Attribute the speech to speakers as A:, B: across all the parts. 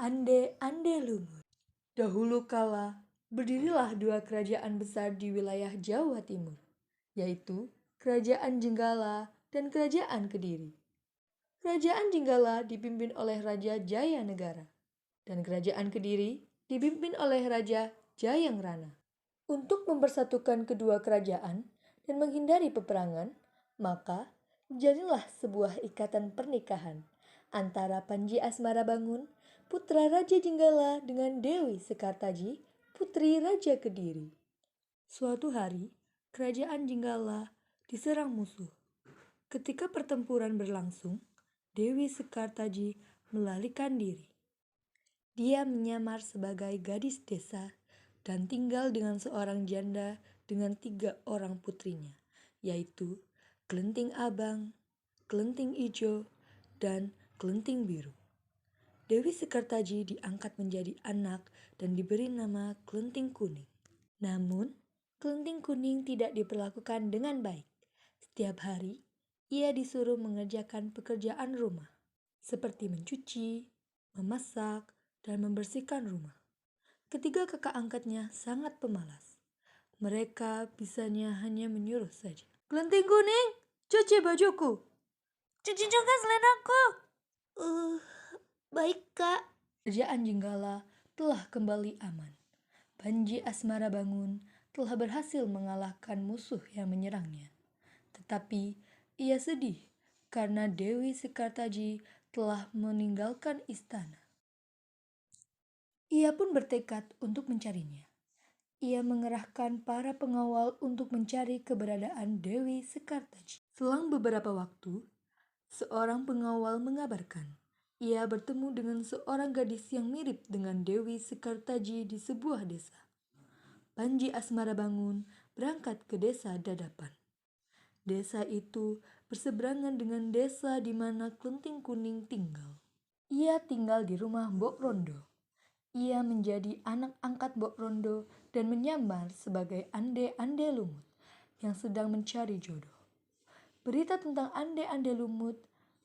A: Ande-ande lumut. Dahulu kala, berdirilah dua kerajaan besar di wilayah Jawa Timur, yaitu Kerajaan Jenggala dan Kerajaan Kediri. Kerajaan Jenggala dipimpin oleh Raja Jayanegara, dan Kerajaan Kediri dipimpin oleh Raja Jayangrana. Untuk mempersatukan kedua kerajaan dan menghindari peperangan, maka jadilah sebuah ikatan pernikahan antara Panji Asmarabangun, putra Raja Jenggala dengan Dewi Sekartaji, putri Raja Kediri. Suatu hari, kerajaan Jenggala diserang musuh. Ketika pertempuran berlangsung, Dewi Sekartaji melarikan diri. Dia menyamar sebagai gadis desa dan tinggal dengan seorang janda dengan 3 orang putrinya, yaitu Kelenting Abang, Kelenting Ijo, dan Kelenting Biru. Dewi Sekartaji diangkat menjadi anak dan diberi nama Kelenting Kuning. Namun, Kelenting Kuning tidak diperlakukan dengan baik. Setiap hari, ia disuruh mengerjakan pekerjaan rumah, seperti mencuci, memasak, dan membersihkan rumah. Ketiga kakak angkatnya sangat pemalas. Mereka bisanya hanya menyuruh saja. Kelenting Kuning, cuci bajuku. Cuci juga selendangku. Baik kak. Kerajaan Jenggala telah kembali aman. Panji Asmarabangun telah berhasil mengalahkan musuh yang menyerangnya. Tetapi ia sedih karena Dewi Sekartaji telah meninggalkan istana. Ia pun bertekad untuk mencarinya. Ia mengerahkan para pengawal untuk mencari keberadaan Dewi Sekartaji. Selang beberapa waktu, seorang pengawal mengabarkan ia bertemu dengan seorang gadis yang mirip dengan Dewi Sekartaji di sebuah desa. Panji Asmarabangun berangkat ke desa Dadapan. Desa itu berseberangan dengan desa di mana Kelenting Kuning tinggal. Ia tinggal di rumah Mbok Rondo. Ia menjadi anak angkat Mbok Rondo dan menyamar sebagai ande-ande lumut yang sedang mencari jodoh. Berita tentang ande-ande lumut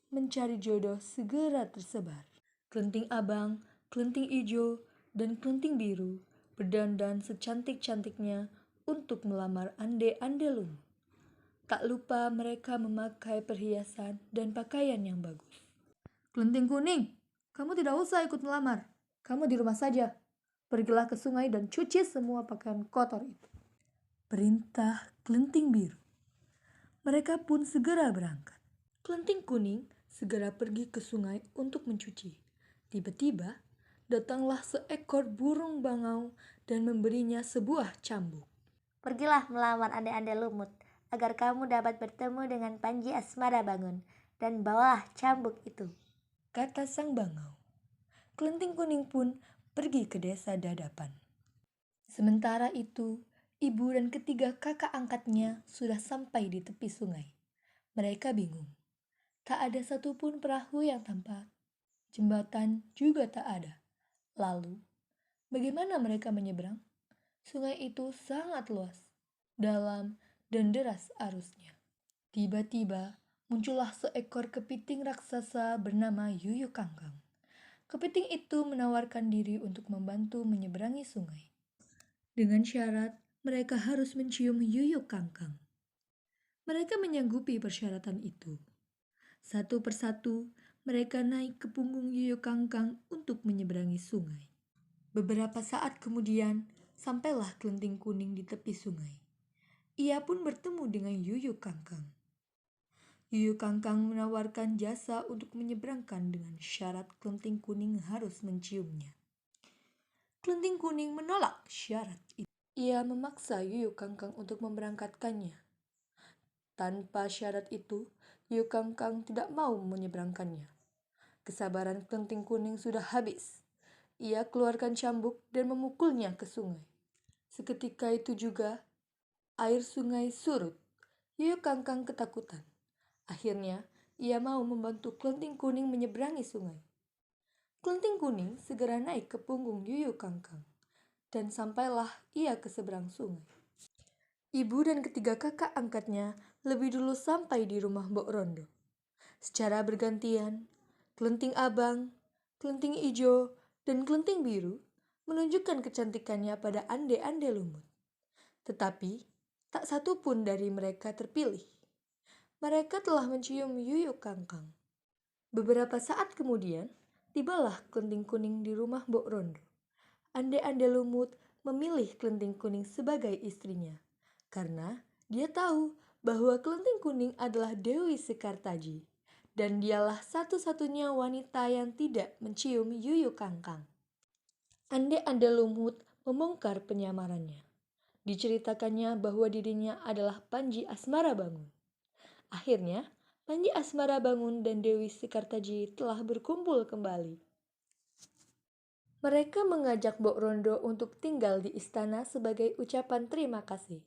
A: mencari jodoh segera tersebar. Kelenting Abang, Kelenting Ijo, dan Kelenting Biru berdandan secantik-cantiknya untuk melamar ande-ande lumut. Tak lupa mereka memakai perhiasan dan pakaian yang bagus. Kelenting Kuning, kamu tidak usah ikut melamar. Kamu di rumah saja. Pergilah ke sungai dan cuci semua pakaian kotor itu. Perintah Kelenting Biru. Mereka pun segera berangkat. Kelenting Kuning segera pergi ke sungai untuk mencuci. Tiba-tiba, datanglah seekor burung bangau dan memberinya sebuah cambuk.
B: Pergilah melamar ande-ande lumut, agar kamu dapat bertemu dengan Panji Asmarabangun, dan bawalah cambuk itu,
A: kata sang bangau. Kelenting Kuning pun pergi ke desa Dadapan. Sementara itu, ibu dan ketiga kakak angkatnya sudah sampai di tepi sungai. Mereka bingung. Tak ada satupun perahu yang tampak. Jembatan juga tak ada. Lalu, bagaimana mereka menyeberang? Sungai itu sangat luas, dalam, dan deras arusnya. Tiba-tiba, muncullah seekor kepiting raksasa bernama Yuyu Kangkang. Kepiting itu menawarkan diri untuk membantu menyeberangi sungai. Dengan syarat, mereka harus mencium Yuyu Kangkang. Mereka menyanggupi persyaratan itu. Satu persatu, mereka naik ke punggung Yuyu Kangkang untuk menyeberangi sungai. Beberapa saat kemudian, sampailah Kelenting Kuning di tepi sungai. Ia pun bertemu dengan Yuyu Kangkang. Yuyu Kangkang menawarkan jasa untuk menyeberangkan dengan syarat Kelenting Kuning harus menciumnya. Kelenting Kuning menolak syarat itu. Ia memaksa Yuyu Kangkang untuk memberangkatkannya. Tanpa syarat itu, Yuyu Kangkang tidak mau menyeberangkannya. Kesabaran Kelenting Kuning sudah habis. Ia keluarkan cambuk dan memukulnya ke sungai. Seketika itu juga, air sungai surut. Yuyu Kangkang ketakutan. Akhirnya, ia mau membantu Kelenting Kuning menyeberangi sungai. Kelenting Kuning segera naik ke punggung Yuyu Kangkang, dan sampailah ia ke seberang sungai. Ibu dan ketiga kakak angkatnya lebih dulu sampai di rumah Mbok Rondo. Secara bergantian, Kelenting Abang, Kelenting Ijo, dan Kelenting Biru menunjukkan kecantikannya pada ande-ande lumut. Tetapi, tak satu pun dari mereka terpilih. Mereka telah mencium Yuyu Kangkang. Beberapa saat kemudian, tibalah Kelenting Kuning di rumah Mbok Rondo. Ande-ande lumut memilih Kelenting Kuning sebagai istrinya, karena dia tahu bahwa Kelenting Kuning adalah Dewi Sekartaji, dan dialah satu-satunya wanita yang tidak mencium Yuyu Kangkang. Ande-ande lumut membongkar penyamarannya. Diceritakannya bahwa dirinya adalah Panji Asmara Bangun. Akhirnya, Panji Asmara Bangun dan Dewi Sekartaji telah berkumpul kembali. Mereka mengajak Mbok Rondo untuk tinggal di istana sebagai ucapan terima kasih.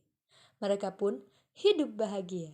A: Mereka pun hidup bahagia.